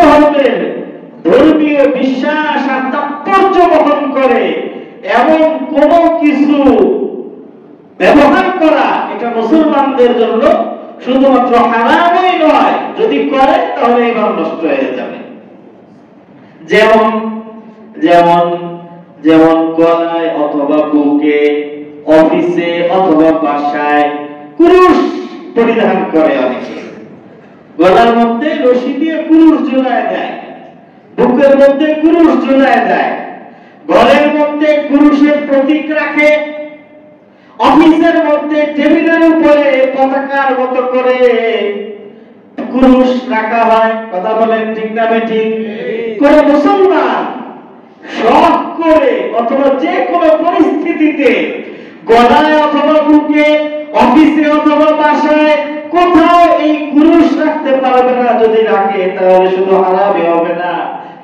ধর্মের ধর্মীয় বিশ্বাস আর তাৎপর্য বহন করে এমন কোন কিছু ব্যবহার করা এটা মুসলমানদের জন্য শুধুমাত্র হারামই নয়, যদি করে তাহলে ইমান নষ্ট হয়ে যাবে। যেমন যেমন যেমন গলায় অথবা বুকে, অফিসে অথবা বাসায় কুরুশ পরিধান করে অনেকে। গলার মধ্যে রশি দিয়ে কুরুশ ঝুলায় দেয়, বুকের মধ্যে কুরুশ ঝুলায় দেয়, ঘরের মধ্যে কুরুশের প্রতীক রাখে, অফিসের মধ্যে টেবিলের উপরে পতাকার মতো করে কুরুশ রাখা হয়। কথা বলেন ঠিক না ঠিক? কোন মুসলমান শখ করে অথবা যে কোনো পরিস্থিতিতে গলায় অথবা বুকে, অফিসে অথবা বাসায় কোথাও এই কুরুশ রাখতে পারবে না। যদি রাখে তাহলে শুধু হারামই হবে না,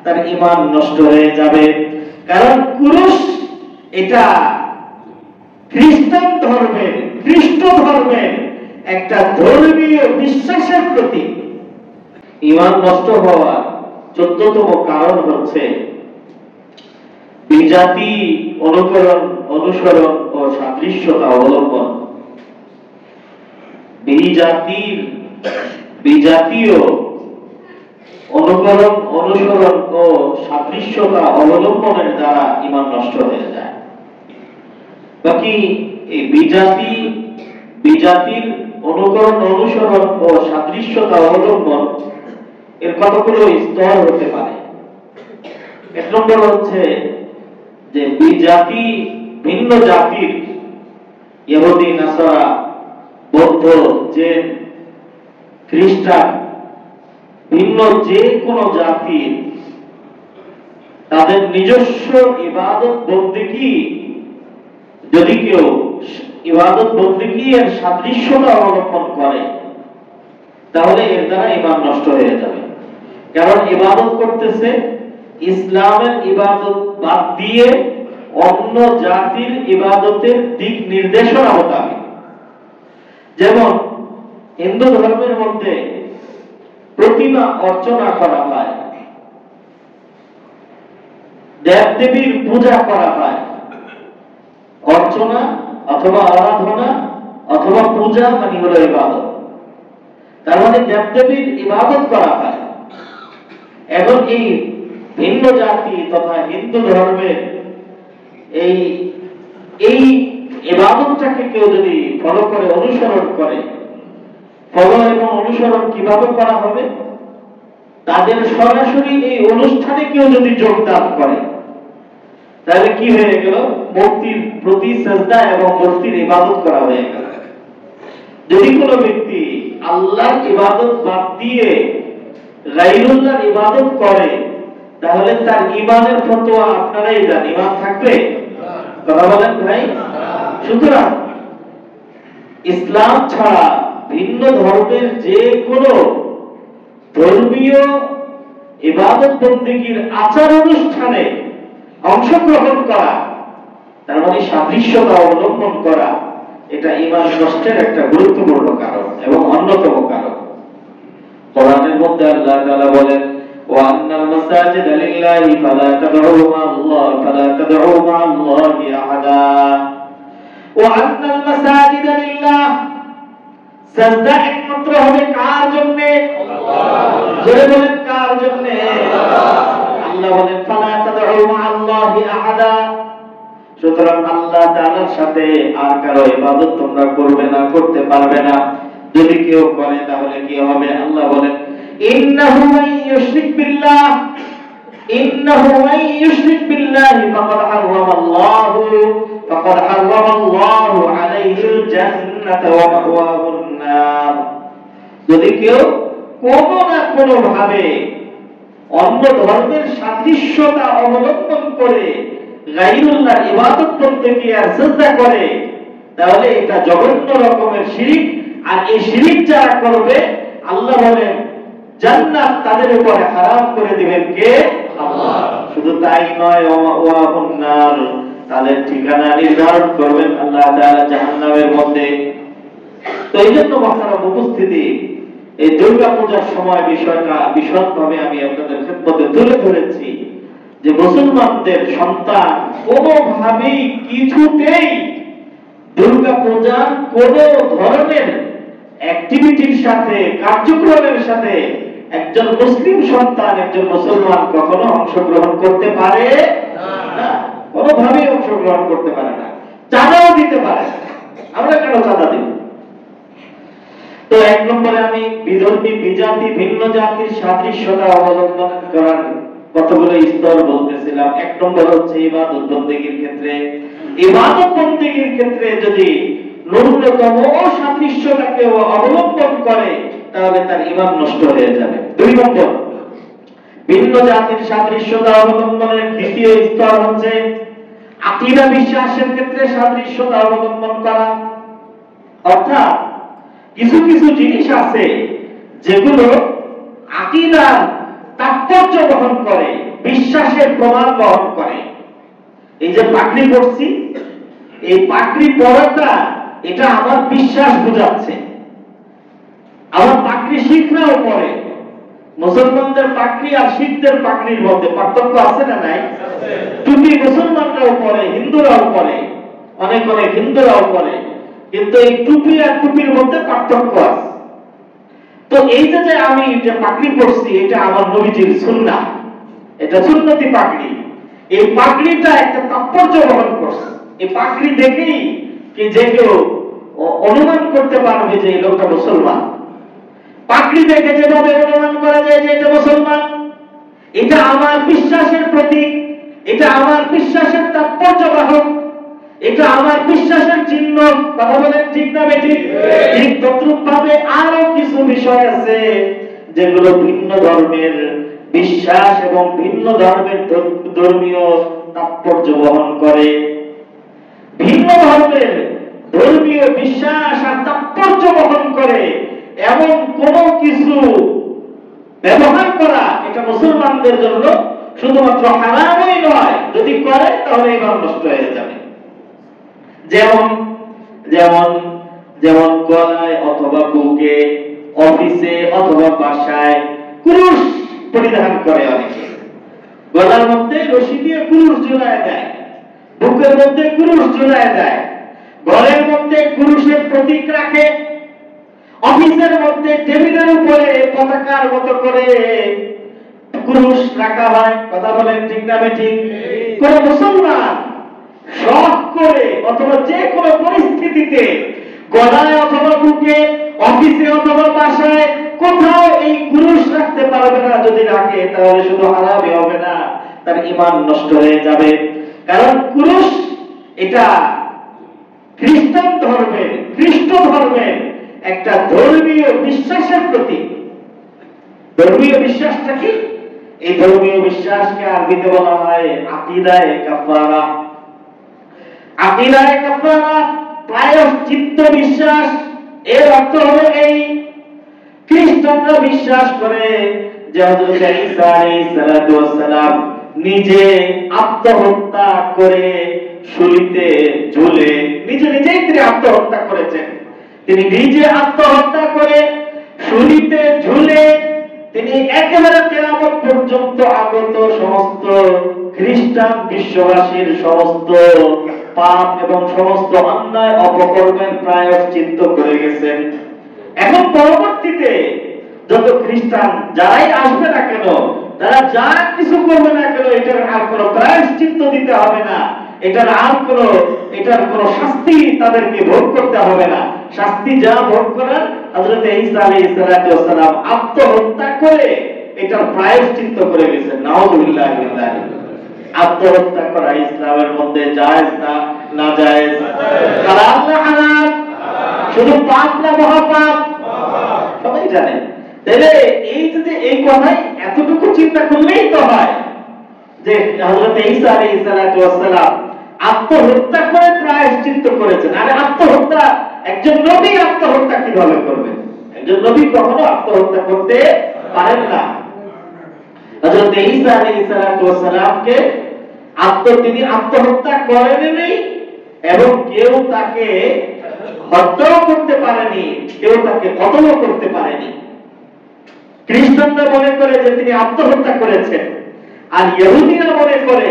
তার ঈমান নষ্ট হয়ে যাবে। কারণ কুরুশ এটা খ্রিস্টান ধর্মের, খ্রিস্ট ধর্মের একটা ধর্মীয় বিশ্বাসের প্রতীক। ঈমান নষ্ট হওয়ার 14তম কারণ হচ্ছে বিজাতি অনুকরণ, অনুসরণ ও সাদৃশ্যতা অবলম্বন। বিজাতীয় অনুকরণ, অনুসরণ ও সাদৃশ্যতা অবলম্বনের দ্বারা ঈমান নষ্ট হয়ে যায়। বাকি এই বিজাতির অনুকরণ, অনুসরণ ও সাদৃশ্যতা অবলম্বন এর কতগুলো স্তর হতে পারে। এক নম্বর হচ্ছে যে বিজাতি, ভিন্ন জাতির, ইহুদি, নাসারা, বৌদ্ধ, জৈন, খ্রিস্টান, ভিন্ন যে কোনো জাতির তাদের নিজস্ব ইবাদত বন্দেগী, যদি কেউ ইবাদত বন্দেগী এর সাদৃশ্যতা অবলম্বন করে তাহলে এর দ্বারা ঈমান নষ্ট হয়ে যাবে। কারণ ইবাদত করতেছে ইসলামের ইবাদত বাদ দিয়ে অন্য জাতির ইবাদতের দিক নির্দেশনা মোতাবেক। যেমন হিন্দু ধর্মের মধ্যে প্রতিমা অর্চনা করা হয়, দেব দেবীর পূজা করা হয়। অর্চনা অথবা আরাধনা অথবা পূজা মানে হলো ইবাদত, তার মানে দেব দেবীর ইবাদত করা হয়। এখন এই ভিন্ন জাতি তথা হিন্দু ধর্মের এই ইবাদতটাকে কেউ যদি ফলো করে, অনুসরণ করে, ফলো এবং অনুসরণ কিভাবে করা হবে? তাদের সরাসরি এই অনুষ্ঠানে কেউ যদি যোগদান করে তাহলে কি হয়ে গেল? মূর্তির প্রতি শ্রদ্ধা এবং মূর্তির ইবাদত করা হয়ে গেল। যদি কোনো ব্যক্তি আল্লাহর ইবাদত বাদ দিয়ে গায়রুল্লাহর ইবাদত করে তাহলে তার ঈমানের ফতোয়া আপনারাই জানেন। ঈমান থাকবে? কথা বলেন ভাই। সুতরাং ইসলাম ছাড়া ভিন্ন ধর্মের যে কোনো ধর্মীয় ইবাদত বন্দেগীর আচার অনুষ্ঠানে অংশগ্রহণ করা, তার মানে সাদৃশ্যতা অবলম্বন করা, এটা ঈমান নষ্টের একটা গুরুত্বপূর্ণ কারণ এবং অন্যতম কারণ। কোরআনের মধ্যে আল্লাহ তাআলা বলেন, ওয়া আন্নাল মাসাজিদা লিল্লাহি ফালা তাদউ মা'আল্লাহি আহাদা। ওয়া আন্নাল মাসাজিদা লিল্লাহ, সাজদা একমাত্র হবে কার জন্য? আল্লাহ। জোরে বলেন কার জন্য? আল্লাহ বলেন ফালা তাদউ মা'আল্লাহি আহাদা। সুতরাং আল্লাহ তাআলার সাথে আর কারো ইবাদত তোমরা করবে না, করতে পারবে না। যদি কেউ করে তাহলে কি হবে? আল্লাহ বলেন ইন্নাহু মান ইউশরিক বিল্লাহ, ইন্নাহু মান ইউশরিক বিল্লাহি ফাকাদ হারামাল্লাহু আলাইহিল জান্নাতা ওয়া মাওয়াহুন নার। যদি কেউ কোনো না কোনো ভাবে অন্য ধর্মের সাদৃশ্যতা অবলম্বন করে গায়রুল্লাহর ইবাদত করতে গিয়ে আর সিজদা করে তাহলে এটা জঘন্য রকমের শিরক। আর এই শিরক যারা করবে আল্লাহ বলেন জান্নাত তাদের উপরে হারাম করে দিবেন কে? আল্লাহ। শুধু তাই নয়, ওয়াহুন নার, তাদের ঠিকানা নির্ধারণ করবেন আল্লাহ তাআলা জাহান্নামের মধ্যে। তো এইজন্য মহতারাম উপস্থিতি, এই দুর্গা পূজার সময় বিষয়টা বিশদভাবে আমি আপনাদের খেদমতে তুলে ধরেছি যে মুসলমানদের সন্তান কোনোভাবেই কিছুতেই দুর্গা পূজার কোন ধরনের অ্যাক্টিভিটির সাথে কার্যক্রমের সাথে একজন মুসলিম সন্তান একজন মুসলমান কখনো অংশগ্রহণ করতে পারে না, কোনোভাবেই অংশগ্রহণ করতে পারে না, চাঁদাও দিতে পারে না। আমরা কেন চাঁদা দিব? তো এক নম্বরে আমি বিধর্মী বিজাতি ভিন্ন জাতির সাদৃশ্যতা অবলম্বন করার কতগুলো স্তর বলতেছিলাম। এক নম্বর হচ্ছে ইবাদত বন্দেগীর ক্ষেত্রে, ইবাদত বন্দেগীর ক্ষেত্রে যদি ন্যূনতম সাদৃশ্যতাকে অবলম্বন করে তাহলে তার ঈমান নষ্ট হয়ে যাবে। দুই নম্বর, ভিন্ন জাতির সাদৃশ্যতা অবলম্বনের দ্বিতীয় স্তর হচ্ছে আকীদা বিশ্বাসের ক্ষেত্রে সাদৃশ্যতা অবলম্বন করা। অর্থাৎ কিছু কিছু জিনিস আছে যেগুলো আকীদার তাৎপর্য বহন করে, বিশ্বাসের প্রমাণ বহন করে। এই যে পাগড়ি পরছি, এই পাগড়ি পরাটা এটা আমার বিশ্বাস বোঝাচ্ছে। আমার পাগড়ি শিখরাও পরে, মুসলমানদের পাগড়ি আর শিখদের পাগড়ির মধ্যে পার্থক্য আছে না নাই? টুপি মুসলমানরাও পরে, হিন্দুরাও পরে, অনেক অনেক হিন্দুরাও পরে, কিন্তু এই টুপি আর টুপির মধ্যে পার্থক্য আছে। তো এই যে আমি যে পাগড়ি পরছি এটা আমার নবীজির সুন্নাহ, এটা সুন্নতি পাগড়ি। এই পাগড়িটা একটা তাৎপর্য বহন করছে। এই পাগড়ি দেখেই কি যে কেউ অনুমান করতে পারবে যে এই লোকটা মুসলমান। পাগড়ি দেখে যেভাবে অনুমান করা যায় যে এটা মুসলমান, এটা আমার বিশ্বাসের প্রতীক, এটা আমার বিশ্বাসের তাৎপর্য বাহক, এটা আমার বিশ্বাসের চিহ্ন। কথা বলেন ঠিক না বেঠিক? ঠিক তদ্রূপ ভাবে আরো কিছু বিষয় আছে যেগুলো ভিন্ন ধর্মের বিশ্বাস এবং ভিন্ন ধর্মের ধর্মীয় তাৎপর্য বহন করে। ভিন্ন ধর্মের ধর্মীয় বিশ্বাস আর তাৎপর্য বহন করে এমন কোন কিছু ব্যবহার করা এটা মুসলমানদের জন্য শুধুমাত্র হারামই নয়, যদি করে তাহলে ঈমান নষ্ট হয়ে যাবে। যেমন যেমন যেমন গলায় অথবা বুকে, অফিসে অথবা বাসায় কুরুশ পরিধান করে অনেকে। গলার মধ্যে রশি দিয়ে কুরুশ ঝুলায় দেয়, বুকের মধ্যে কুরুশ ঝুলায় দেয়, ঘরের মধ্যে কুরুশের প্রতীক রাখে, অফিসের মধ্যে টেবিলের উপরে পতাকার মতো করে কুরুশ রাখা হয়। কথা বলেন ঠিক না বেঠিক? কোন মুসলমান শখ করে অথবা যে কোনো পরিস্থিতিতে গলায় অথবা বুকে, অফিসে অথবা বাসায় কোথাও এই কুরুশ রাখতে পারবে না। যদি রাখে তাহলে শুধু হারামই হবে না, তার ঈমান নষ্ট হয়ে যাবে। কারণ কুরুশ এটা খ্রিস্টান ধর্মের, খ্রিস্ট ধর্মের একটা ধর্মীয় বিশ্বাসের প্রতীক। ধর্মীয় বিশ্বাসটা কি? এই ধর্মীয় বিশ্বাসকে আরবিতে বলা হয় আকীদায়ে কাফারা। আকীদায়ে কাফারা প্রায়শ্চিত্ত বিশ্বাস। এর অর্থ হলো এই, খ্রিস্টানরা বিশ্বাস করে যে হযরত ঈসা আলাইহিস সালাতু ওয়াস সালাম নিজে আত্মহত্যা করে শুলিতে ঝুলে নিজেই তিনি আত্মহত্যা করেছেন। তিনি নিজে আত্মহত্যা করে শুলিতে ঝুলে তিনি একেবারে কিয়ামত পর্যন্ত আগত সমস্ত খ্রিস্টান বিশ্ববাসীর সমস্ত পাপ এবং সমস্ত অন্যায় অপকর্মের প্রায়শ্চিত্ত করে গেছেন। এখন পরবর্তীতে যত খ্রিস্টান যারাই আসবে না কেন, তারা যা কিছু করবে না কেন, এটার আর কোনো প্রায়শ্চিত্ত দিতে হবে না, এটার কোনো শাস্তি তাদেরকে ভোগ করতে হবে না। শাস্তি যা ভোগ করার হযরত ঈসা আলাইহিস সালাম আত্মহত্যা করে এটার প্রায়শ্চিত্ত করে গেছেন। নাউযুবিল্লাহ মিন যালিক। আত্মহত্যা করা ইসলামের মধ্যে জায়েজ না নাজায়েজ? হালাল না হারাম? শুধু পাপ না মহাপাপ? সবাই জানে। তাহলে এই যে এই কথাই এতটুকু চিন্তা করলেই তো হয় যে হযরত ঈসা আলাইহিস সালাম আত্মহত্যা করে প্রায়শ্চিত্ত করেছেন। আরে আত্মহত্যা, একজন নবী আত্মহত্যা কিভাবে করবেন? একজন নবী কখনো আত্মহত্যা করতে পারেন না। হযরত ঈসা আলাইহিস সালামকে তিনি আত্মহত্যা করেননি এবং কেউ তাকে হত্যাও করতে পারেনি, কেউ তাকে কতলও করতে পারেনি। খ্রিস্টানরা মনে করে যে তিনি আত্মহত্যা করেছেন, আর ইহুদিরা মনে করে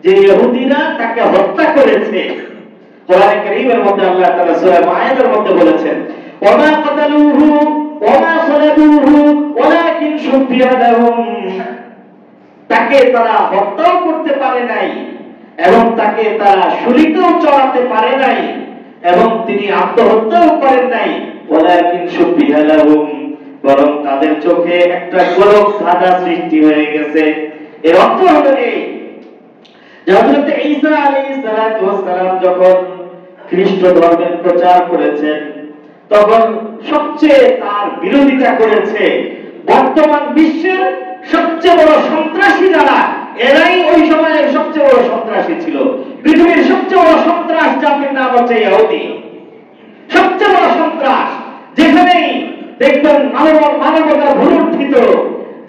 যে ইহুদিরা তাকে হত্যা করেছে। কোরআনে কারীমের মধ্যে আল্লাহ তাআলা সূরা মায়েদার মধ্যে বলেছেন, ওমা কাতালুহু ওমা সালাবুহু ওয়ালাকিন শুবিহা লাহুম, তাকে তারা হত্যাও করতে পারে নাই এবং তাকে তারা শরীরেও চড়াতে পারে নাই এবং তিনি আত্মহত্যাও করেন নাই। ওয়ালাকিন শুবিহা লাহুম, বরং তাদের চোখে একটা গোলক ধাঁধা সৃষ্টি হয়ে গেছে। এর অর্থ হলো এই, হযরত ঈসা আলাইহিস সালাতু ওয়াস সালাম যখন খ্রিস্ট ধর্মের প্রচার করেছেন, তখন সবচেয়ে তার বিরোধিতা করেছে বর্তমান বিশ্বের সবচেয়ে বড় সন্ত্রাসী যারা, এরাই ওই সময়ের সবচেয়ে বড় সন্ত্রাসী ছিল। পৃথিবীর সবচেয়ে বড় সন্ত্রাস জাতির নাম হচ্ছে ইহুদি। সবচেয়ে বড় সন্ত্রাস, যেখানেই দেখবেন মানবতা ভুলুণ্ঠিত,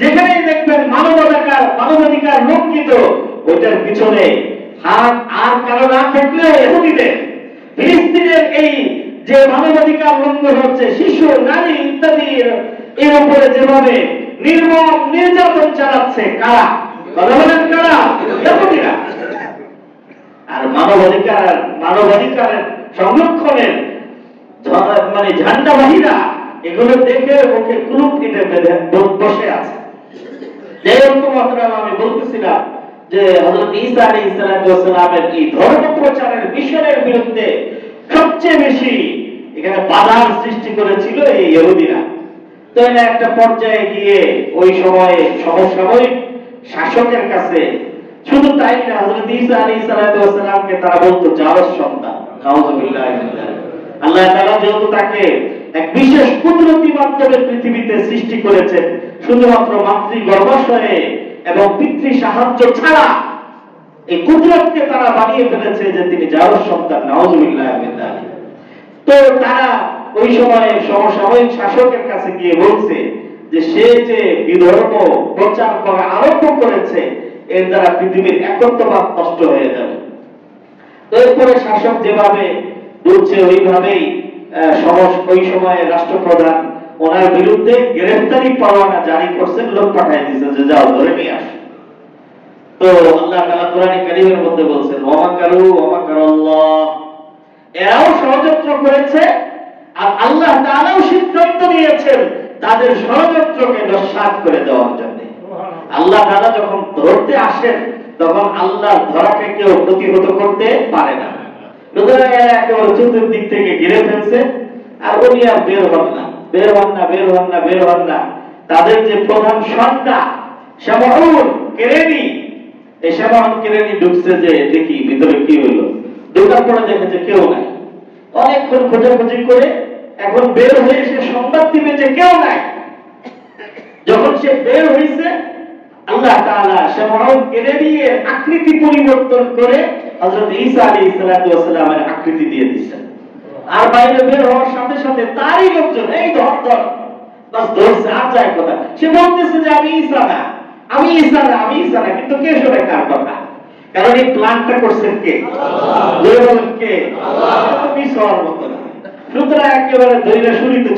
যেখানেই দেখবেন মানবাধিকার লঙ্ঘিত, ওটার পিছনে হাত আর কারো না থাকলে ইহুদিদের। ফিলিস্তিনের এই যে মানবাধিকার লঙ্ঘন হচ্ছে, শিশু, নারী ইত্যাদির এর উপরে যেভাবে নির্মম নির্যাতন চালাচ্ছে, কারা? কথা বলেন কারা? ইহুদিরা। আর মানবাধিকারের সংরক্ষণের মানে ঝান্ডাবাহীরা এগুলো দেখে ওকে গ্রুপ কেটে বেঁধে বসে আছে। যেরকম আমি বলতেছিলাম যে হযরত ঈসা আলাইহিস সালামের এই ধর্ম প্রচারের মিশনের বিরুদ্ধে সবচেয়ে বেশি এখানে বাধার সৃষ্টি করেছিল এই ইহুদিরা। তো এটা একটা পর্যায়ে গিয়ে ওই সময়ে সমসাময়িক শাসকের কাছে, শুধু তাই না, হযরত ঈসা আলাইহিস সালামকে তারা বলতো জারজ সন্তান। নাউযুবিল্লাহ। আল্লাহ তাআলা যেহেতু তাকে এক বিশেষ কুদরতি মাধ্যমে পৃথিবীতে সৃষ্টি করেছেন, শুধুমাত্র মাতৃ গর্ভাশয়ে এবং পিতৃ সাহায্য ছাড়া, এই কুদরতকে তারা বানিয়ে ফেলেছে যে তিনি জারজ সন্তান। নাউযুবিল্লাহ। তো তারা ওই সময়ে সমসাময়িক শাসকের কাছে গিয়ে বলছে যে সে যে বিধর্ম প্রচার করা আরম্ভ করেছে, এর দ্বারা পৃথিবীর একত্ববাদ নষ্ট হয়ে যাবে। এরপরে শাসক যেভাবে বলছে ওইভাবেই ওই সময়ে রাষ্ট্রপ্রধান ওনার বিরুদ্ধে গ্রেফতারি পরোয়ানা জারি করছেন, লোক পাঠিয়ে দিয়েছে যে যাও ধরে নিয়ে আস। তো আল্লাহ তাআলা কোরআনে কারীমের মধ্যে বলছেন, ওয়া মাকারাল্লাহ, এরাও ষড়যন্ত্র করেছে আর আল্লাহ তাআলাও সিদ্ধান্ত নিয়েছেন তাদের ষড়যন্ত্রকে নস্যাৎ করে দেওয়ার জন্য। আল্লাহ তাআলা যখন ধরতে আসেন, তখন আল্লাহর ধরাকে কেউ প্রতিহত করতে পারে না। লোকেরা একেবারে চতুর্দিক থেকে ঘিরে ফেলছে, আর উনি আর বের হন না। তাদের যে প্রধান সন্ধ্যা শামাউন কেরেনি, এই শামাউন কেরেনি ঢুকছে যে দেখি ভিতরে কি হলো। ঢোকার পরে দেখেছে কেউ নাই। অনেকক্ষণ খোঁজাখুঁজি করে এখন বের হয়ে সে সংবাদ দিবে যে কেউ নাই। যখন সে বের হয়েছে, আল্লাহ তাআলা শামাউন কেরেনির আকৃতি পরিবর্তন করে হযরত ঈসা আলাইহিস সালামের আকৃতি দিয়ে দিয়েছেন। আর বাইরে বের হওয়ার সাথে সাথে তারই লোকজন এই ধর বাস ধরছে, আর যায় কথা। সে বলতেছে যে আমি ঈসা না, কিন্তু কে শোনে কার কথা? কারণ এই প্ল্যানটা করছেন কে? আল্লাহ। কে? আল্লাহ। মিস হওয়ার মতো না। সুতরাং একেবারে ধৈর্য শুলিতে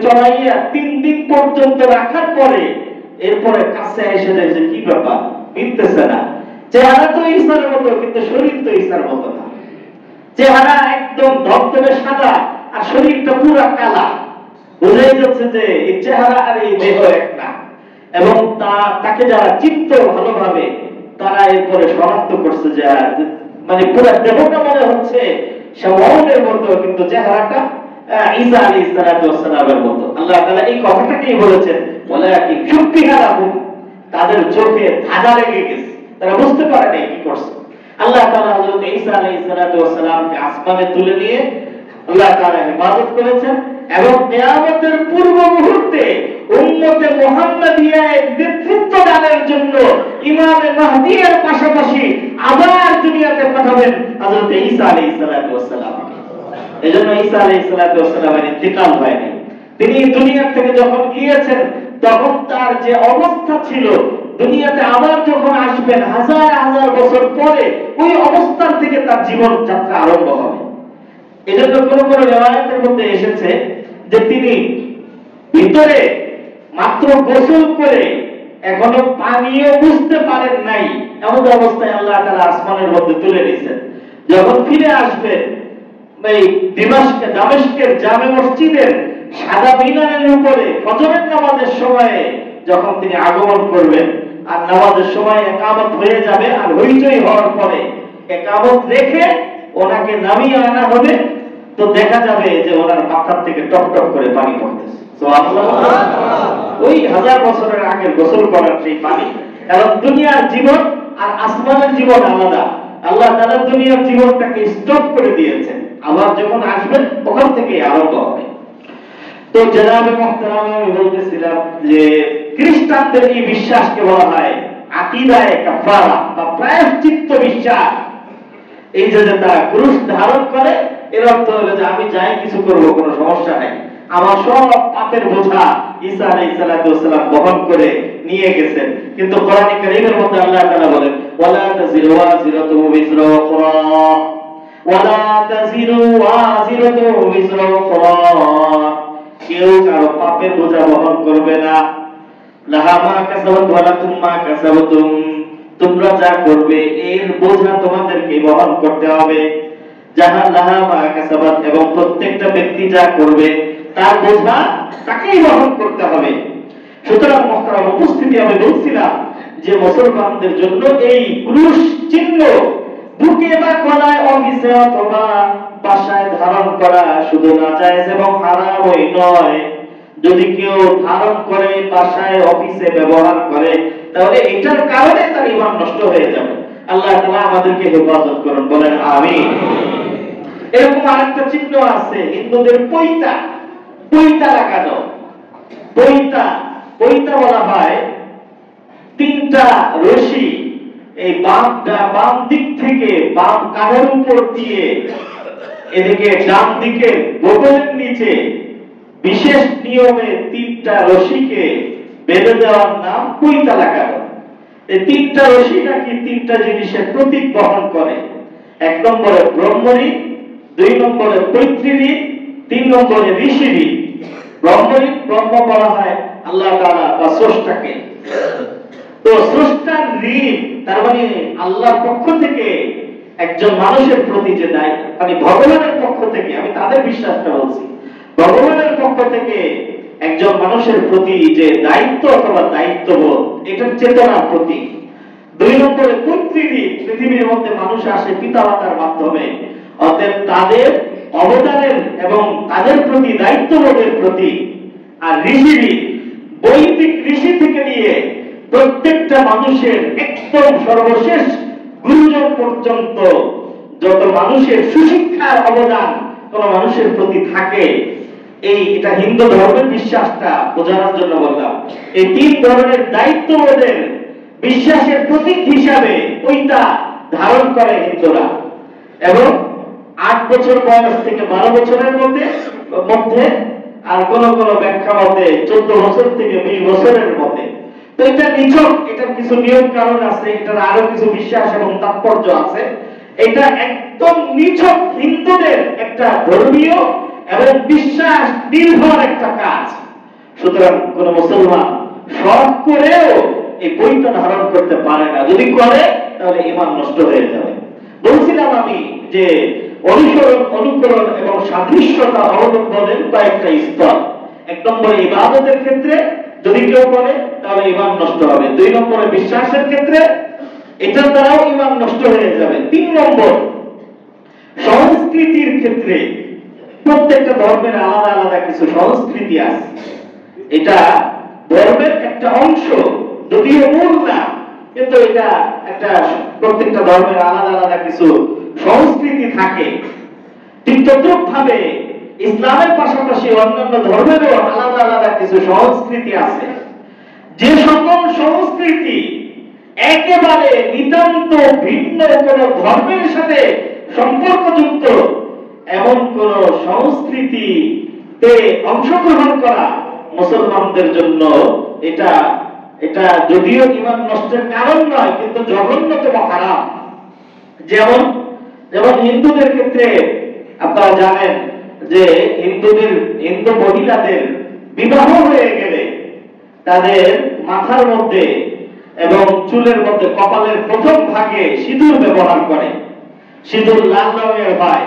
চড়াইয়া 3 দিন পর্যন্ত রাখার পরে এরপরে কাছে এসে যায় যে কি ব্যাপার, মিলতেছে না। চেহারা তো ঈসার মতো, কিন্তু শরীর তো ঈসার মতো না। চেহারা একদম ধবধবে সাদা আর শরীরটা পুরো কালা। বুঝাই যাচ্ছে যে এই চেহারা আর এই দেহ এক না। এবং তাকে যারা চিত্ত ভালোভাবে, তারা এরপরে শনাক্ত করছে যে মানে পুরো দেহটা মনে হচ্ছে শামাউনের মতো, কিন্তু চেহারাটা ঈসা আলাইহিস সালামের মতো। আল্লাহ তাআলা এই কথাটাকেই বলেছেন, ওয়ালাকিন শুবিহা লাহুম, তাদের চোখে ধাঁধা লেগে গেছে, তারা বুঝতে পারে না কি করছে। আল্লাহ তাআলা হযরত ঈসা আলাইহিস সালামকে আসমানে তুলে নিয়ে আল্লাহ তাআলা ইবাদত করেছেন এবং কিয়ামতের পূর্ব মুহূর্তে উম্মতে মুহাম্মাদিয়ার নেতৃত্ব দানের জন্য ইমামে মাহদীর পাশাপাশি আবার দুনিয়াতে পাঠাবেন হযরত ঈসা আলাইহিস সালাম। এজন্য ঈসা আলাইহিস সালামের ইন্তিকাল হয়নি। তিনি দুনিয়া থেকে যখন গিয়েছেন, তখন তার যে অবস্থা ছিল, দুনিয়াতে আবার যখন আসবেন হাজার হাজার বছর পরে, ওই অবস্থান থেকে তার জীবন যাত্রা আরম্ভ হবে। এজন্য কোন কোন রিওয়ায়াতের মধ্যে এসেছে যে তিনি ভিতরে মাত্র গোসল করে এখনো পানিও বুঝতে পারেন নাই, এমন অবস্থায় আল্লাহ তাআলা আসমানের মধ্যে তুলে নিয়েছেন। যখন ফিরে আসবেন এই দামেস্কের জামে মসজিদের সাদা মিনারের উপরে ফজরের নামাজের সময়ে যখন তিনি আগমন করবেন, আর নামাজের সময় ইকামত হয়ে যাবে, আর হইচই হওয়ার পরে ইকামত রেখে ওনাকে নামিয়ে আনা হবে, তো দেখা যাবে যে ওনার মাথার থেকে টপ টপ করে পানি পড়তেছে। সুবহানাল্লাহ। ওই 1000 বছরের আগের গোসল করার সেই পানি। কারণ দুনিয়ার জীবন আর আসমানের জীবন আলাদা। আল্লাহ তাআলা দুনিয়ার জীবনটাকে স্টপ করে দিয়েছেন, আবার যখন আসবেন ওখান থেকে আরম্ভ হবে। তো জনাবে মুহতারাম, আমি বলতেছিলাম যে খ্রিস্টানদের এই বিশ্বাসকে বলা হয় আকীদায়ে কাফারা বা প্রায়শ্চিত্ত বিশ্বাস। এই যে তারা ক্রুশ ধারণ করে, এর অর্থ হলো যে আমি যাই কিছু করব, কোনো সমস্যা নাই, আমার সব পাপের বোঝা ঈসা আলাইহিস সালাম বহন করে নিয়ে গেছেন। কিন্তু কোরআনে কারীমের মধ্যে আল্লাহ তাআলা বলেন ওয়ালা তাজিরু ওয়াজিরাতু বিজরা উখরা, ওয়ালা তাজিরু ওয়াজিরাতু বিজরা উখরা, কেউ কারো পাপের বোঝা বহন করবে না। লাহা মা কাসাবাত ওয়া লাকুম মা কাসাবাতুম, তোমরা যা করবে এর বোঝা তোমাদেরকে বহন করতে হবে। যাহা লাহা মা কাসাবাত, এবং প্রত্যেকটা ব্যক্তি যা করবে তার বোঝা তাকেই বহন করতে হবে। সুতরাং মুহতারাম উপস্থিতি, আমি বলছিলাম যে মুসলমানদের জন্য এই ক্রুশ চিহ্ন বুকে বা গলায়, অফিসে অথবা বাসায় ধারণ করা শুধু নাজায়েজ এবং হারামই নয়, যদি কেউ ধারণ করে বাসায় অফিসে ব্যবহার করে, তাহলে এটার কারণে তার ঈমান নষ্ট হয়ে যাবে। আল্লাহ তাআলা আমাদেরকে হেফাজত করুন, বলেন আমিন। এরকম আরেকটা চিহ্ন আছে হিন্দুদের, পৈতা। পৈতা লাগানো, পৈতা বলা হয় তিনটা রশি এই বাম দিক থেকে বাম কাঁধের উপর দিয়ে এদিকে ডান দিকে বগলের নিচে বিশেষ নিয়মে তিনটা রশিকে বেঁধে দেওয়ার নাম পৈতা লাগানো। এই তিনটা রশি নাকি তিনটা জিনিসের প্রতীক বহন করে। 1 নম্বরে ব্রহ্মঋণ, 2 নম্বরে পৈতৃঋণ, 3 নম্বরে ঋষিঋণ। ব্রহ্মঋণ, ব্রহ্ম বলা হয় আল্লাহ তাআলা বা স্রষ্টাকে। তো স্রষ্টার ঋণ তার মানে আল্লাহর পক্ষ থেকে একজন মানুষের প্রতি যে দায়িত্ব, মানে ভগবানের পক্ষ থেকে, আমি তাদের বিশ্বাসটা বলছি, ভগবানের পক্ষ থেকে একজন মানুষের প্রতি যে দায়িত্ব অথবা দায়িত্ববোধ, এটার চেতনার প্রতীক। 2 নম্বরে পৈতৃঋণ, পৃথিবীর মধ্যে মানুষ আসে পিতামাতার মাধ্যমে, অতএব তাদের অবদানের এবং তাদের প্রতি দায়িত্ববোধের প্রতীক। আর ঋষিঋণ, বৈদিক ঋষি থেকে নিয়ে প্রত্যেকটা মানুষের একদম সর্বশেষ গুরুজন পর্যন্ত যত মানুষের সুশিক্ষার অবদান কোন মানুষের প্রতি থাকে, এটা হিন্দু ধর্মের বিশ্বাসটা বোঝানোর জন্য বললাম। এই 3 ধরনের দায়িত্ববোধের বিশ্বাসের প্রতীক হিসাবে ওইটা ধারণ করে হিন্দুরা। এবং 8 বছর বয়স থেকে 12 বছরের মধ্যে, আর কোন ব্যাখ্যা মতে 14 বছর থেকে 20 বছরের মধ্যে। তো এটা নিছক, এটার কিছু নিয়ম কারণ আছে, এটার আরো কিছু বিশ্বাস এবং তাৎপর্য আছে। এটা একদম নিছক হিন্দুদের একটা ধর্মীয় এবং বিশ্বাস নির্ভর একটা কাজ। সুতরাং কোন মুসলমান শখ করেও এই বইটা ধারণ করতে পারে না, যদি করে তাহলে ঈমান নষ্ট হয়ে যাবে। বলছিলাম আমি যে অনুকরণ এবং সাদৃশ্যতা অবলম্বনের কয়েকটা স্তর। 1 নম্বরে ইবাদতের ক্ষেত্রে যদি কেউ করে তাহলে ঈমান নষ্ট হবে। 2 নম্বরে বিশ্বাসের ক্ষেত্রে এটার দ্বারাও ঈমান নষ্ট হয়ে যাবে। 3 নম্বর সংস্কৃতির ক্ষেত্রে, প্রত্যেকটা ধর্মের আলাদা আলাদা কিছু সংস্কৃতি আছে, এটা ধর্মের একটা অংশ, যদিও মূল না, কিন্তু এটা একটা, প্রত্যেকটা ধর্মের আলাদা আলাদা কিছু সংস্কৃতি থাকে। ঠিক তদ্রুপ ভাবে ইসলামের পাশাপাশি অন্যান্য ধর্মেরও আলাদা আলাদা কিছু সংস্কৃতি আছে। যে সকল সংস্কৃতি একেবারে নিতান্ত ভিন্ন কোন ধর্মের সাথে সম্পর্কযুক্ত, এমন কোন সংস্কৃতিতে অংশগ্রহণ করা মুসলমানদের জন্য এটা যদিও ঈমান নষ্টের কারণ নয়, কিন্তু জঘন্যতম হারাম। যেমন হিন্দুদের ক্ষেত্রে আপনারা জানেন যে হিন্দু মহিলাদের বিবাহ হয়ে গেলে তাদের মাথার মধ্যে এবং চুলের মধ্যে কপালের প্রথম ভাগে সিঁদুর ব্যবহার করে। সিঁদুর লাল রঙের হয়।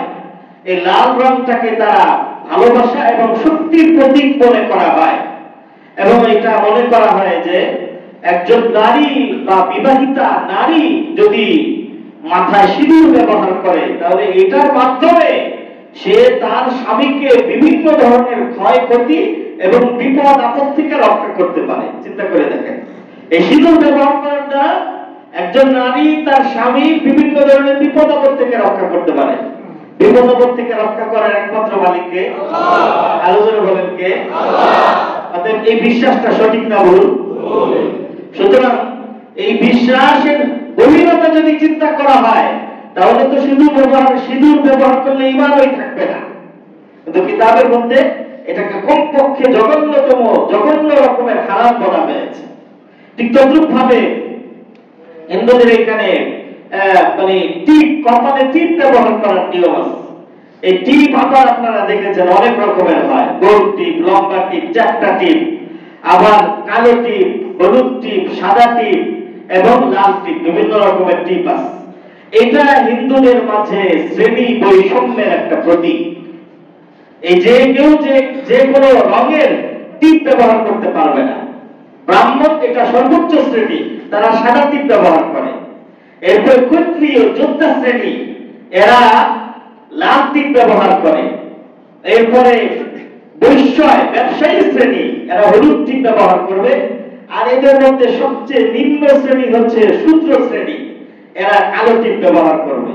এই লাল রংটাকে তারা ভালোবাসা এবং শক্তির প্রতীক মনে করা হয়, এবং এটা মনে করা হয় যে একজন নারী বা বিবাহিতা নারী যদি মাথায় সিঁদুর ব্যবহার করে তাহলে এটার মাধ্যমে সে তার স্বামীকে বিভিন্ন ধরনের ক্ষয়ক্ষতি এবং বিপদ আপদ থেকে রক্ষা করতে পারে। চিন্তা করে দেখেন, এই সিঁদুর ব্যবহার করার দ্বারা একজন নারী তার স্বামীর বিভিন্ন ধরনের বিপদ আপদ থেকে রক্ষা করতে পারে। বিপদ আপদ থেকে রক্ষা করার একমাত্র মালিককে আল্লাহ। আলোচনা বলেন কে? আল্লাহ। অতএব এই বিশ্বাসটা সঠিক না ভুল? সুতরাং এই বিশ্বাসের গভীরতা যদি চিন্তা করা হয় তাহলে তো সিঁদুর ব্যবহার করলে ঈমানই থাকবে না। কিন্তু কিতাবের মধ্যে এটাকে কমপক্ষে জঘন্য রকমের হারাম বলা হয়েছে। ঠিক তদ্রুপ ভাবে হিন্দুদের এখানে মানে টিপ, কপালে টিপ ব্যবহার করার নিয়ম আছে। এই টিপ আবার আপনারা দেখেছেন অনেক রকমের হয়, গোল টিপ, লম্বা টিপ, চারটা টিপ, আবার কালো টিপ, হলুদ টিপ, সাদা টিপ এবং লাল টিপ, বিভিন্ন রকমের টিপ আছে। এটা হিন্দুদের মাঝে শ্রেণী বৈষম্যের একটা প্রতীক। এই যে কেউ যে কোনো রঙের টিপ ব্যবহার করতে পারবে না। ব্রাহ্মণ এটা সর্বোচ্চ শ্রেণী, তারা সাদা টিপ ব্যবহার করে। এরপর ক্ষত্রিয় যোদ্ধা শ্রেণী, এরা লাল টিপ ব্যবহার করে। এরপরে বৈশ্যয় ব্যবসায়ী শ্রেণী, এরা হলুদ টিপ ব্যবহার করবে। আর এদের মধ্যে সবচেয়ে নিম্ন শ্রেণী হচ্ছে শূদ্র শ্রেণী, এরা কালো টিপ ব্যবহার করবে।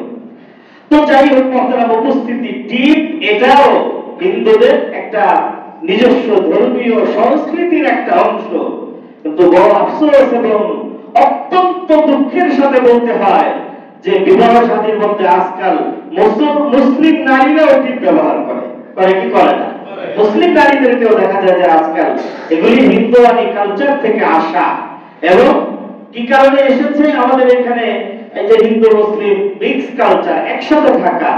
তো যাই হোক মহতারাম উপস্থিতি, টিপ এটাও হিন্দুদের একটা নিজস্ব ধর্মীয় সংস্কৃতির একটা অংশ। কিন্তু বড় আফসোস এবং অত্যন্ত দুঃখের সাথে বলতে হয় যে বিবাহ শাদীর মধ্যে আজকাল মুসলিম নারীরাও টিপ ব্যবহার করে কি করে না? মুসলিম নারীদেরকেও দেখা যায় যে আজকাল এগুলি হিন্দুয়ানি কালচার থেকে আসা, এবং কি কারণে এসেছে আমাদের এখানে এই যে হিন্দু মুসলিম মিক্স কালচার, একসাথে থাকা,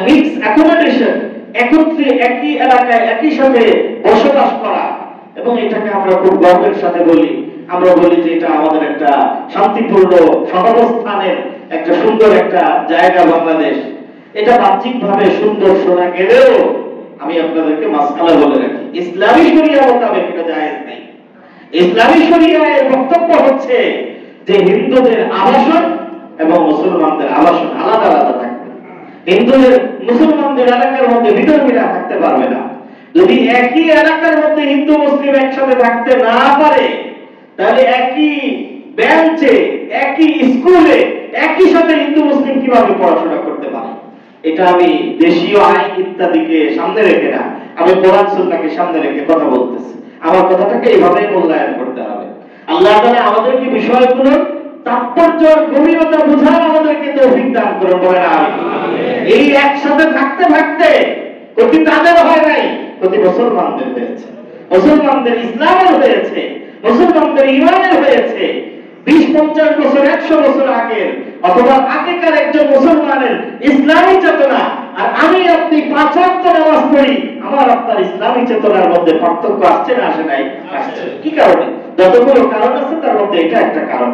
মিক্স অ্যাকোমোডেশন, একত্রে একই এলাকায় একই সাথে বসবাস করা, এবং এটাকে আমরা খুব গর্বের সাথে বলি। আমরা বলি যে এটা আমাদের একটা শান্তিপূর্ণ সহাবস্থানের একটা সুন্দর একটা জায়গা বাংলাদেশ। এটা বাহ্যিকভাবে সুন্দর শোনা গেলেও আমি আপনাদেরকে মাসআলা বলে রাখি, ইসলামী শরিয়া মোতাবেক এটা জায়েজ নেই। ইসলামী শরিয়ার বক্তব্য হচ্ছে যে হিন্দুদের আবাসন এবং মুসলমানদের আবাসন আলাদা আলাদা থাকবে। হিন্দুদের মুসলমানদের এলাকার মধ্যে বিধর্মীরা থাকতে পারবে না। যদি একই এলাকার মধ্যে হিন্দু মুসলিম একসাথে থাকতে না পারে তাহলে একই বেঞ্চে, একই স্কুলে একই সাথে হিন্দু মুসলিম কিভাবে পড়াশোনা করতে পারে? এটা আমি দেশীয় আইন ইত্যাদিকে সামনে রেখে না, আমি কোরআন সুন্নাহকে সামনে রেখে কথা বলতেছি। আমার কথাটাকে এইভাবে মূল্যায়ন করতে হবে। আল্লাহ তাআলা আমাদেরকে বিষয়গুলো তাৎপর্য গভীরতা বোঝার আমাদেরকে তৌফিক দান করুন, বলেন আমিন। এই একসাথে থাকতে থাকতে ক্ষতি তাদের হয় নাই, ক্ষতি মুসলমানদের হয়েছে, মুসলমানদের ইসলামের হয়েছে, মুসলমানদের ঈমানের হয়েছে। 20-50 বছর 100 বছর আগের অথবা আগেকার একজন মুসলমানের ইসলামী চেতনা আর আমি আপনি 5 ওয়াক্ত নামাজ পড়ি, আমার আপনার ইসলামী চেতনার মধ্যে পার্থক্য আসছে না আসে নাই? আসছে। কি কারণে? যতগুলো কারণ আছে তার মধ্যে এটা একটা কারণ।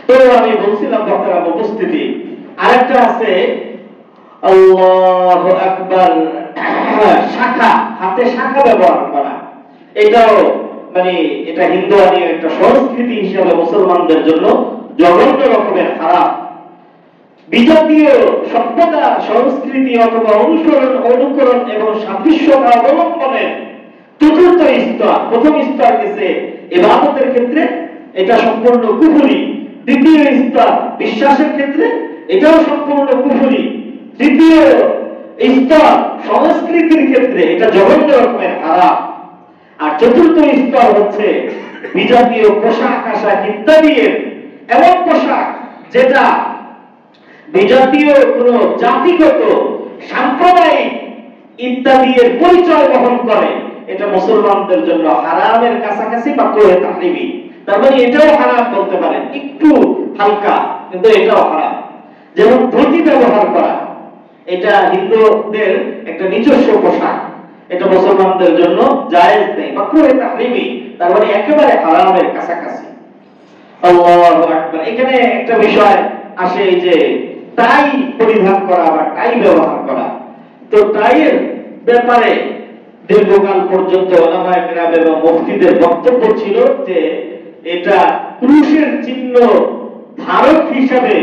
তো আমি বলছিলাম বক্তার উপস্থিতি, আরেকটা আছে আল্লাহু আকবার, শাখা, হাতে শাখা ব্যবহার করা। এটাও মানে এটা হিন্দুয়ানি একটা সংস্কৃতি হিসেবে মুসলমানদের জন্য জঘন্য রকমের খারাপ। বিজাতীয় সভ্যতা, সংস্কৃতি অথবা অনুকরণ এবং সাদৃশ্যতা অবলম্বনের চতুর্থ স্তর, প্রথম স্তর গেছে ইবাদতের ক্ষেত্রে এটা সম্পূর্ণ কুফরি। দ্বিতীয় স্তর বিশ্বাসের ক্ষেত্রে এটাও সম্পূর্ণ কুফরি। তৃতীয় স্তর সংস্কৃতির ক্ষেত্রে এটা জঘন্য রকমের খারাপ। আর চতুর্থ স্তর হচ্ছে বিজাতীয় পোশাক আশাক ইত্যাদি, এমন পোশাক যেটা বিজাতীয় কোন জাতিগত সাম্প্রদায়িক ইত্যাদি এর পরিচয় বহন করে, এটা মুসলমানদের জন্য হারামের কাছাকাছি বা করে তাহরিমি। তার মানে এটাও হারাম বলতে পারেন, একটু হালকা, কিন্তু এটাও হারাম। যেমন ধুতি ব্যবহার করা, এটা হিন্দুদের একটা নিজস্ব পোশাক, এটা মুসলমানদের জন্য জায়েজ নেই, মাকরুহে তাহরিমি, তার মানে একেবারে হারামের কাছাকাছি। আল্লাহু আকবার। এখানে একটা বিষয় আসে, এই যে টাই পরিধান করা বা টাই ব্যবহার করা। তো টাইয়ের ব্যাপারে দীর্ঘকাল পর্যন্ত উলামায়ে কেরাম এবং মুফতিদের বক্তব্য ছিল যে এটা পুরুষের চিহ্ন ধারক হিসাবে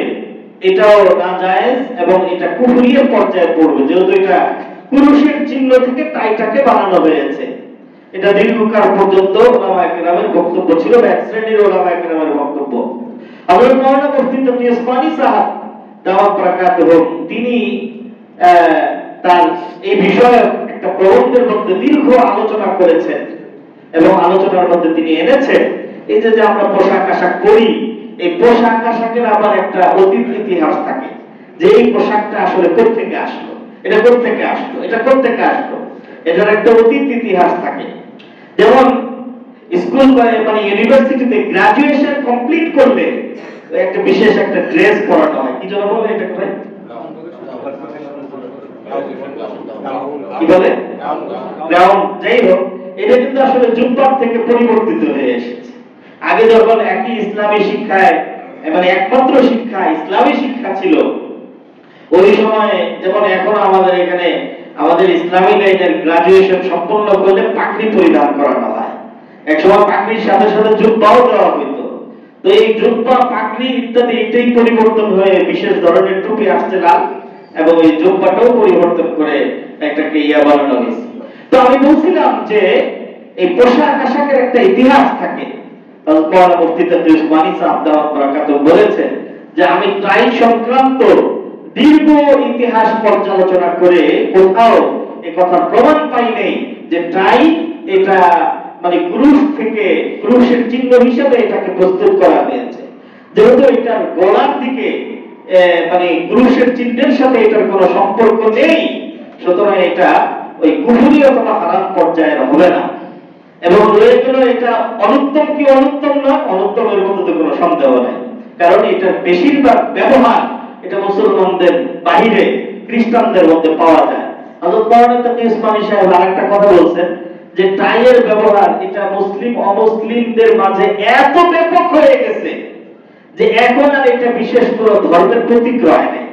এটাও নাজায়েজ এবং এটা কুফরির পর্যায়ে পড়বে, যেহেতু এটা পুরুষের চিহ্ন থেকে টাইটাকে বানানো হয়েছে। এটা দীর্ঘকাল পর্যন্ত উলামায়ে কেরামের বক্তব্য ছিল, এক শ্রেণীর উলামায়ে কেরামের বক্তব্য। হযরত মাওলানা মুফতি তকিয় উসমানী সাহেব দাওয়াত বারাকাতুহু তিনি তার এই বিষয়ে একটা প্রবন্ধের মধ্যে দীর্ঘ আলোচনা করেছেন এবং আলোচনার মধ্যে তিনি এনেছেন এই যে আমরা পোশাক আশাক পরি, এই পোশাক আশাকের আবার একটা অতীত ইতিহাস থাকে, যে এই পোশাকটা আসলে কোথা থেকে আসলো, এটা কোথা থেকে আসলো, এটা কোথা থেকে আসলো, এটার একটা অতীত ইতিহাস থাকে। যেমন স্কুল মানে ইউনিভার্সিটিতে গ্রাজুয়েশন কমপ্লিট করলে একটা বিশেষ একটা ড্রেস পরানো হয়, কি যেন বলে এটা ভাই, কি বলে, গাউন। যাই হোক, এটা কিন্তু আসলে জুব্বার থেকে পরিবর্তিত হয়ে এসেছে। আগে যখন একই ইসলামী শিক্ষায় মানে একমাত্র শিক্ষা ইসলামী শিক্ষা ছিল, ওই সময় যেমন এখন আমাদের এখানে আমাদের ইসলামী লাইনের গ্রাজুয়েশন সম্পন্ন করলে পাগড়ি পরিধান করানো হয়, একসময় পাগড়ির সাথে সাথে জুব্বাও দেওয়া হইতো। তো এই জুব্বা পাগড়ি ইত্যাদি এটাই পরিবর্তন হয়ে বিশেষ ধরনের টুপি আসছে লাল, এবং এই জুব্বাটাও পরিবর্তন করে একটাকে ইয়া বানানো হয়েছে। তো আমি বলছিলাম যে এই পোশাক আশাকের একটা ইতিহাস থাকে। মাওলানা মুফতি তকিয় উসমানী সাহেব দাওয়াত বারাকাতুহু বলেছেন যে আমি টাই সংক্রান্ত দীর্ঘ ইতিহাস পর্যালোচনা করে কোথাও এই কথা প্রমাণ পাই নাই যে টাই এটা মানে পুরুষ থেকে পুরুষের চিহ্ন হিসেবে এটাকে প্রস্তুত করা হয়েছে, যেহেতু এটার গলার দিকে মানে পুরুষের চিহ্নের সাথে এটার কোনো সম্পর্ক নেই, সুতরাং এটা ওই কুফরি অথবা হারাম পর্যায়ের হবে না। এবং রয়ে গেল এটা অনুত্তম কি অনুত্তম না, অনুত্তমের মধ্যে তো কোনো সন্দেহ নেই, কারণ এটার বেশিরভাগ ব্যবহার এটা মুসলমানদের বাইরে খ্রিস্টানদের মধ্যে পাওয়া যায়। হযরত মাওলানা তকিয় উসমানী সাহেব আরেকটা কথা বলছেন যে টাইয়ের ব্যবহার এটা মুসলিম অমুসলিমদের মাঝে এত ব্যাপক হয়ে গেছে যে এখন আর এটা বিশেষ করে ধর্মের প্রতিক্রিয়া নেই।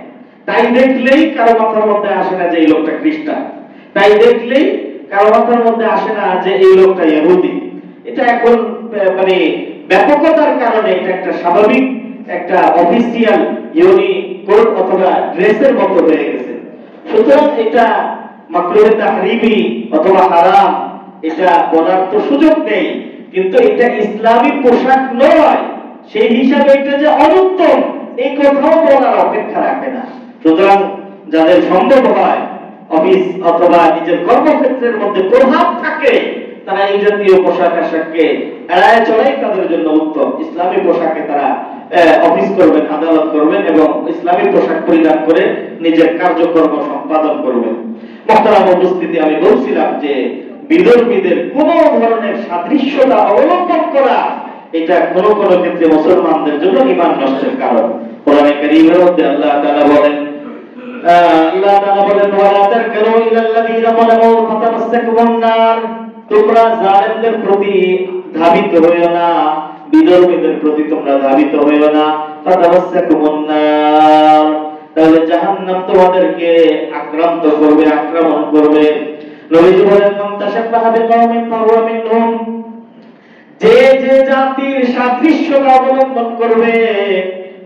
তাই দেখলেই কারো মাথার মধ্যে আসে না যে এই লোকটা খ্রিস্টান, তাই দেখলেই কারো মাথার মধ্যে আসে না যে এই লোকটা ইহুদি। এটা এখন মানে ব্যাপকতার কারণে এটা একটা স্বাভাবিক একটা অফিসিয়াল ইউনিকোড অথবা ড্রেসের মতো হয়ে গেছে। সুতরাং এটা মাকরুহে তাহরিমি অথবা হারাম এটা বলার তো সুযোগ নেই, কিন্তু এটা ইসলামী পোশাক নয়, সেই হিসাবে এটা যে অনুত্তম এই কথাও বলার অপেক্ষা রাখে না। সুতরাং যাদের সম্ভব হয় অফিস অথবা নিজের কর্মক্ষেত্রের মধ্যে প্রভাব থাকে, তারা এই জাতীয় পোশাক আশাককে এড়ায় চলাই তাদের জন্য উত্তম। ইসলামী পোশাকে তারা অফিস করবেন, আদালত করবেন এবং ইসলামী পোশাক পরিধান করে নিজের কার্যকর্ম সম্পাদন করবেন। মুহতারাম উপস্থিতি, আমি বলছিলাম যে বিধর্মীদের কোন ধরনের সাদৃশ্যতা অবলম্বন করা এটা কোন কোন ক্ষেত্রে মুসলমানদের জন্য ঈমান নষ্টের কারণ। কোরআনে কারীমের মধ্যে আল্লাহ তাআলা বলেন ওয়ালা তারকানু ইলাল্লাযীনা যালামু ফাতামাসসাকুমুন নার, তোমরা জালেমদের প্রতি ধাবিত হইও না, বিধর্মীদের প্রতি তোমরা ধাবিত হইও না, ফাতামাসসাকুমুন নার, তাহলে জাহান্নাম তোমাদেরকে আক্রান্ত করবে, আক্রমণ করবে। নবীজি বলেন মান তাশাব্বাহা বিকওমিন ফাহুয়া মিনহুম, যে যে জাতির সাদৃশ্যতা অবলম্বন করবে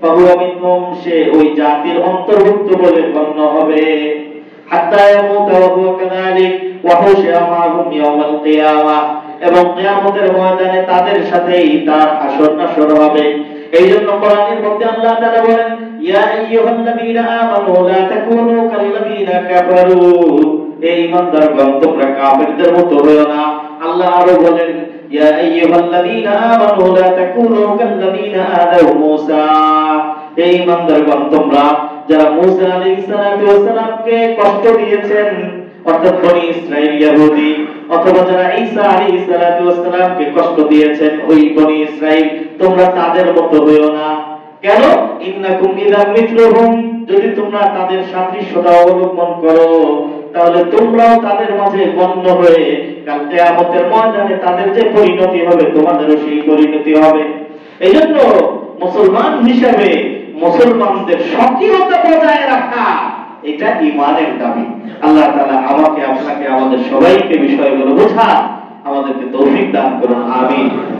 ফাহুয়া মিনহুম, সে ওই জাতির অন্তর্ভুক্ত বলে গণ্য হবে। হাত্তা ইয়ামুতা ওয়া হুয়া কাযালিক ওয়া হুশিরা মাহুম ইয়াউমাল কিয়ামাহ, এবং কিয়ামতের ময়দানে তাদের সাথেই তার হাসর নাসর হবে। এইজন্য কোরআনের মধ্যে আল্লাহ তাআলা বলেন ইয়া আইয়ুহাল্লাযীনা আমানু লা তাকুনু কাল্লাযীনা কাফারু, এই ঈমানদারগণ তোমরা কাফেরদের মতো হয়ো না। আল্লাহ আরো বলেন ইয়া আইয়ুহাল্লাযীনা আমানু লা তাকুনু কাল্লাযীনা আযাউ মূসা, এই ঈমানদারগণ তোমরা যারা মূসা আলাইহিস সালাতু ওয়াস সালামকে কষ্ট দিয়েছেন, অর্থাৎ বনি ইসরাইল ইহুদি, অথবা যারা ঈসা আলাইহিস সালাতু ওয়াস সালামকে কষ্ট দিয়েছেন ওই বনি ইসরাইল, তোমরা তাদের মতো হয়ো না। কেন? ইন্নাকুম ইযা মিথলুহুম, যদি তোমরা তাদের সাদৃশ্যতা অবলম্বন করো তাহলে তোমরাও তাদের মাঝে গণ্য হয়ে কাল কিয়ামতের ময়দানে তাদের যে পরিণতি হবে তোমাদেরও সেই পরিণতি হবে। এজন্য মুসলমান হিসেবে মুসলমানদের স্বকীয়তা বজায় রাখা এটা ঈমানের দাবি। আল্লাহ তাআলা আমাকে আপনাকে আমাদের সবাইকে বিষয়গুলো বোঝা আমাদেরকে তৌফিক দান করুন। আমিন।